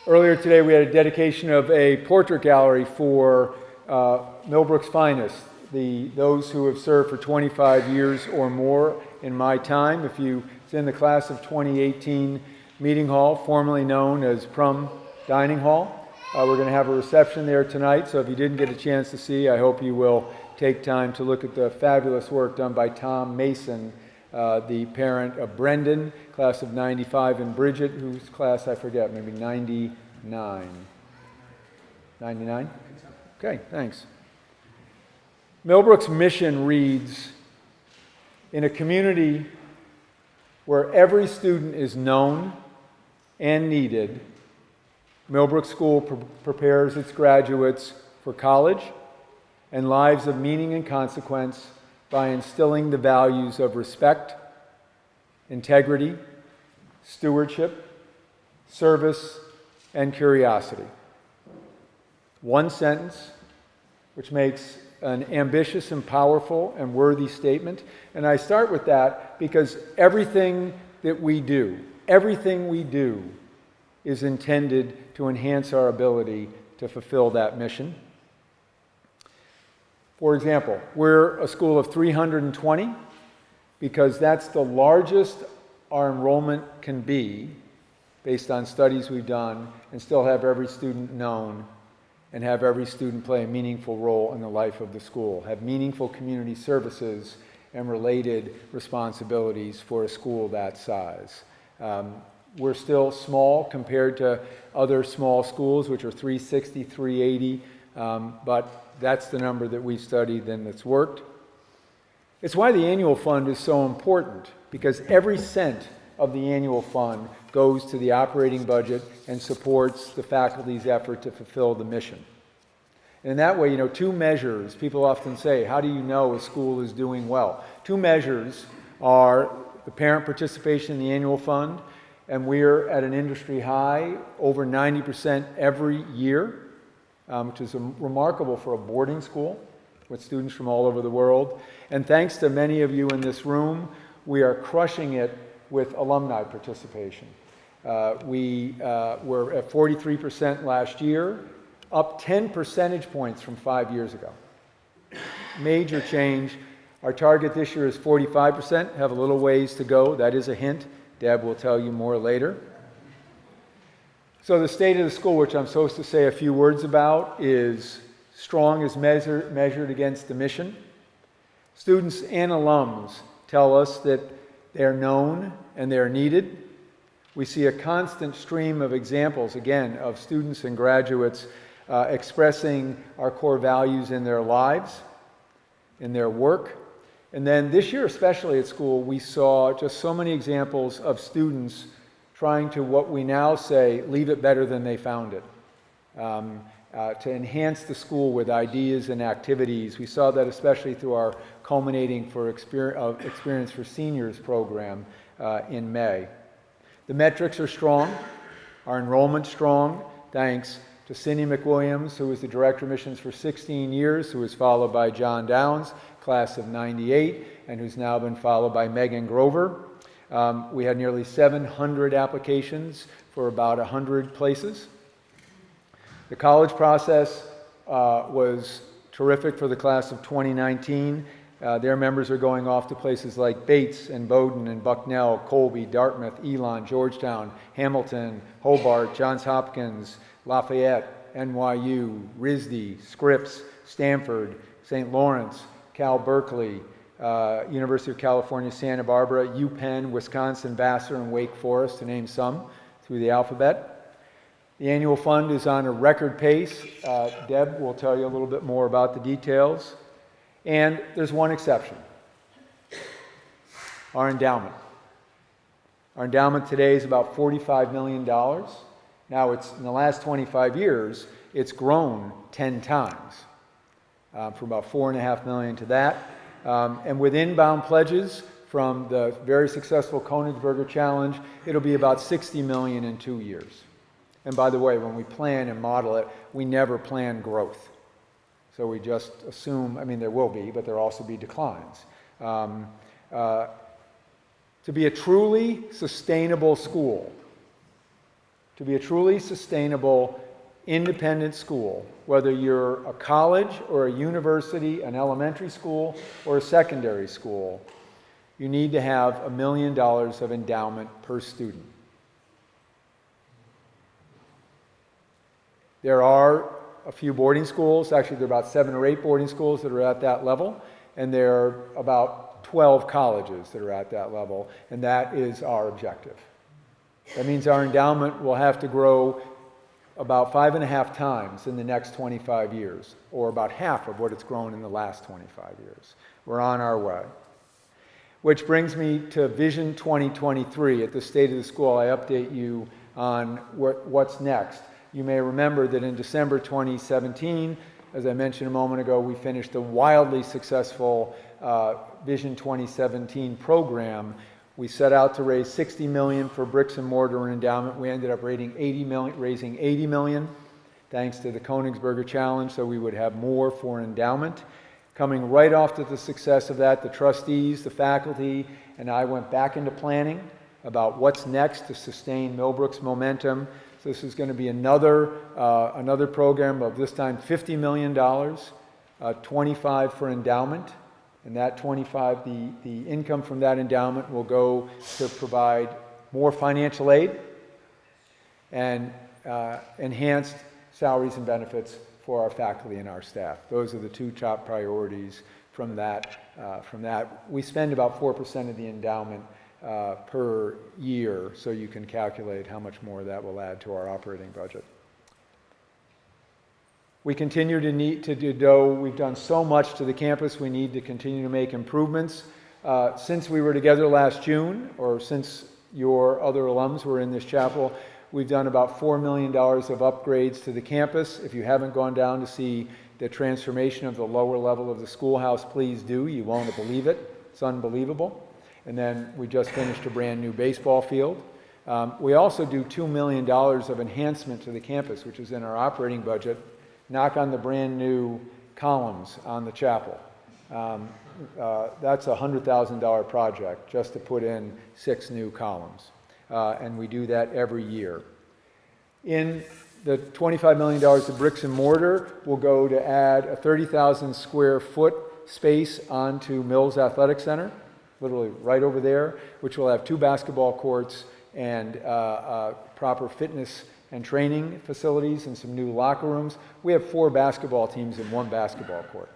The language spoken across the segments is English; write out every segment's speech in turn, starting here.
Earlier today, we had a dedication of a portrait gallery for Millbrook's finest, those who have served for 25 years or more in my time. If you it's in the class of 2018 meeting hall, formerly known as Prum Dining Hall. We're going to have a reception there tonight, so if you didn't get a chance to see, I hope you will take time to look at the fabulous work done by Tom Mason, the parent of Brendan, class of 95, and Bridget, whose class I forget, maybe 99. 99? Okay, thanks. Millbrook's mission reads, in a community where every student is known and needed, Millbrook School prepares its graduates for college and lives of meaning and consequence by instilling the values of respect, integrity, stewardship, service, and curiosity. One sentence, which makes an ambitious and powerful and worthy statement. And I start with that because everything we do is intended to enhance our ability to fulfill that mission. For example, we're a school of 320 because that's the largest our enrollment can be based on studies we've done, and still have every student known and have every student play a meaningful role in the life of the school, have meaningful community services and related responsibilities for a school that size. We're still small compared to other small schools, which are 360, 380, but that's the number that we've studied and that's worked. It's why the annual fund is so important, because every cent of the annual fund goes to the operating budget and supports the faculty's effort to fulfill the mission. And in that way, two measures, people often say, how do you know a school is doing well? Two measures are the parent participation in the annual fund, and we're at an industry high, over 90% every year, which is remarkable for a boarding school with students from all over the world. And thanks to many of you in this room, we are crushing it with alumni participation. We were at 43% last year, up 10 percentage points from 5 years ago. Major change. Our target this year is 45%, have a little ways to go. That is a hint. Deb will tell you more later. So the state of the school, which I'm supposed to say a few words about, is strong as measured against the mission. Students and alums tell us that they're known and they're needed. We see a constant stream of examples, again, of students and graduates expressing our core values in their lives, in their work. And then this year, especially at school, we saw just so many examples of students trying to, what we now say, leave it better than they found it. To enhance the school with ideas and activities. We saw that especially through our Culminating for Experience for Seniors program in May. The metrics are strong, our enrollment's strong, thanks to Cindy McWilliams, who was the Director of Missions for 16 years, who was followed by John Downs, class of 98, and who's now been followed by Megan Grover. We had nearly 700 applications for about 100 places. The college process was terrific for the class of 2019. Their members are going off to places like Bates and Bowdoin and Bucknell, Colby, Dartmouth, Elon, Georgetown, Hamilton, Hobart, Johns Hopkins, Lafayette, NYU, RISD, Scripps, Stanford, St. Lawrence, Cal Berkeley, University of California, Santa Barbara, UPenn, Wisconsin, Vassar, and Wake Forest, to name some, through the alphabet. The annual fund is on a record pace. Deb will tell you a little bit more about the details. And there's one exception, our endowment. Our endowment today is about $45 million. Now, in the last 25 years, it's grown 10 times, from about $4.5 million to that. And with inbound pledges from the very successful Königsberger Challenge, it'll be about $60 million in 2 years. And by the way, when we plan and model it, we never plan growth. So we just assume, there will be, but there'll also be declines. To be a truly sustainable school, To be a truly sustainable, independent school, whether you're a college or a university, an elementary school, or a secondary school, you need to have $1 million of endowment per student. There are a few boarding schools, actually there are about 7 or 8 boarding schools that are at that level, and there are about 12 colleges that are at that level, and that is our objective. That means our endowment will have to grow about 5.5 times in the next 25 years, or about half of what it's grown in the last 25 years. We're on our way. Which brings me to Vision 2023. At the State of the School, I update you on what's next. You may remember that in December 2017, as I mentioned a moment ago, we finished a wildly successful Vision 2017 program. We set out to raise $60 million for bricks and mortar and endowment. We ended up raising $80 million, thanks to the Königsberger Challenge, so we would have more for endowment. Coming right after the success of that, the trustees, the faculty, and I went back into planning about what's next to sustain Millbrook's momentum. So this is going to be another program of this time $50 million, 25 for endowment. And that 25, the income from that endowment will go to provide more financial aid and enhanced salaries and benefits for our faculty and our staff. Those are the 2 top priorities from that. We spend about 4% of the endowment per year, so you can calculate how much more that will add to our operating budget. We continue to need to do, we've done so much to the campus, we need to continue to make improvements. Since we were together last June, or since your other alums were in this chapel, we've done about $4 million of upgrades to the campus. If you haven't gone down to see the transformation of the lower level of the schoolhouse, please do. You won't believe it. It's unbelievable. And then we just finished a brand new baseball field. We also do $2 million of enhancement to the campus, which is in our operating budget. Knock on the brand new columns on the chapel. That's a $100,000 project just to put in 6 new columns. And we do that every year. In the $25 million of bricks and mortar will go to add a 30,000 square foot space onto Mills Athletic Center, literally right over there, which will have 2 basketball courts and proper fitness and training facilities and some new locker rooms. We have 4 basketball teams in 1 basketball court.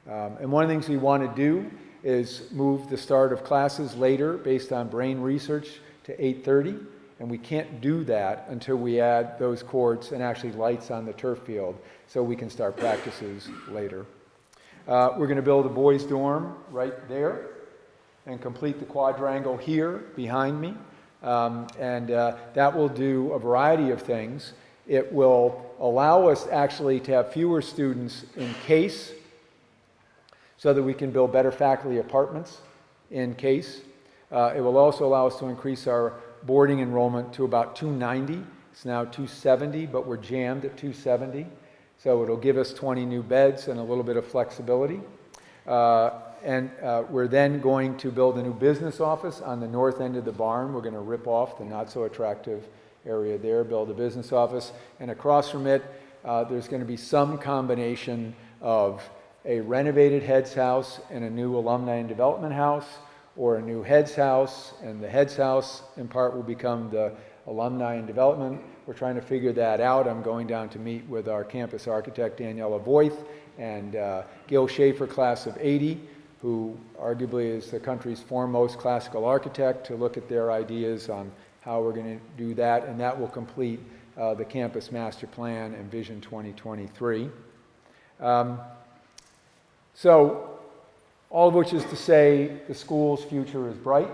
And one of the things we want to do is move the start of classes later based on brain research to 8:30, and we can't do that until we add those courts and actually lights on the turf field so we can start practices later. We're going to build a boys' dorm right there and complete the quadrangle here behind me. That will do a variety of things. It will allow us actually to have fewer students in case, so that we can build better faculty apartments in case. It will also allow us to increase our boarding enrollment to about 290. It's now 270, but we're jammed at 270. So it'll give us 20 new beds and a little bit of flexibility. We're then going to build a new business office on the north end of the barn. We're going to rip off the not so attractive area there, build a business office. And across from it, there's going to be some combination of a renovated heads house and a new alumni and development house, or a new heads house, and the heads house in part will become the alumni and development. We're trying to figure that out. I'm going down to meet with our campus architect, Daniela Voith, and Gil Schaefer, class of '80, who arguably is the country's foremost classical architect, to look at their ideas on how we're going to do that, and that will complete the campus master plan and Vision 2023. So, all of which is to say the school's future is bright,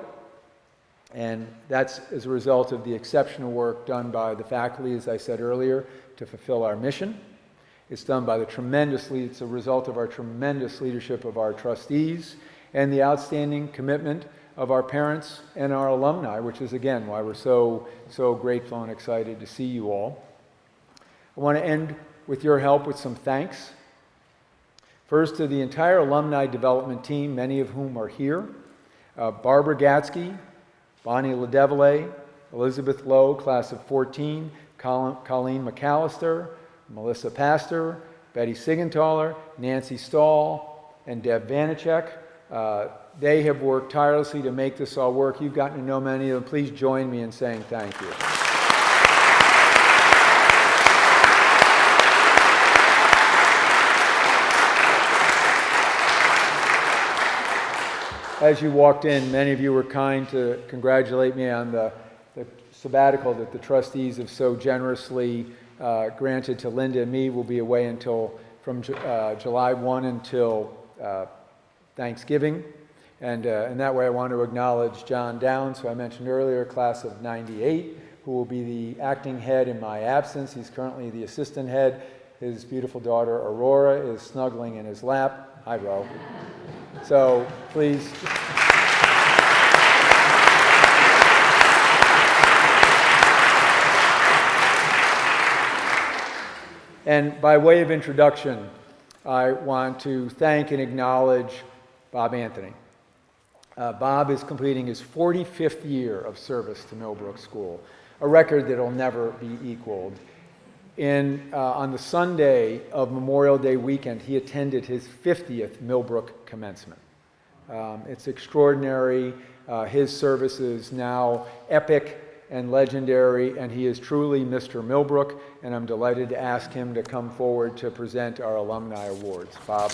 and that's as a result of the exceptional work done by the faculty, as I said earlier, to fulfill our mission. It's it's a result of our tremendous leadership of our trustees and the outstanding commitment of our parents and our alumni, which is again why we're so grateful and excited to see you all. I want to end with your help with some thanks. First, to the entire alumni development team, many of whom are here. Barbara Gatsky, Bonnie LaDeville, Elizabeth Lowe, class of 14, Colleen McAllister, Melissa Pastor, Betty Sigenthaler, Nancy Stahl, and Deb Vanacek. They have worked tirelessly to make this all work. You've gotten to know many of them. Please join me in saying thank you. As you walked in, many of you were kind to congratulate me on the sabbatical that the trustees have so generously granted to Linda and me. We'll be away from July 1 until Thanksgiving. And in that way, I want to acknowledge John Downs, who I mentioned earlier, class of 98, who will be the acting head in my absence. He's currently the assistant head. His beautiful daughter, Aurora, is snuggling in his lap. Hi, Ro. So please. And by way of introduction, I want to thank and acknowledge Bob Anthony. Bob is completing his 45th year of service to Millbrook School, a record that will never be equaled. On the Sunday of Memorial Day weekend, he attended his 50th Millbrook commencement. It's extraordinary. His service is now epic and legendary, and he is truly Mr. Millbrook, and I'm delighted to ask him to come forward to present our alumni awards. Bob.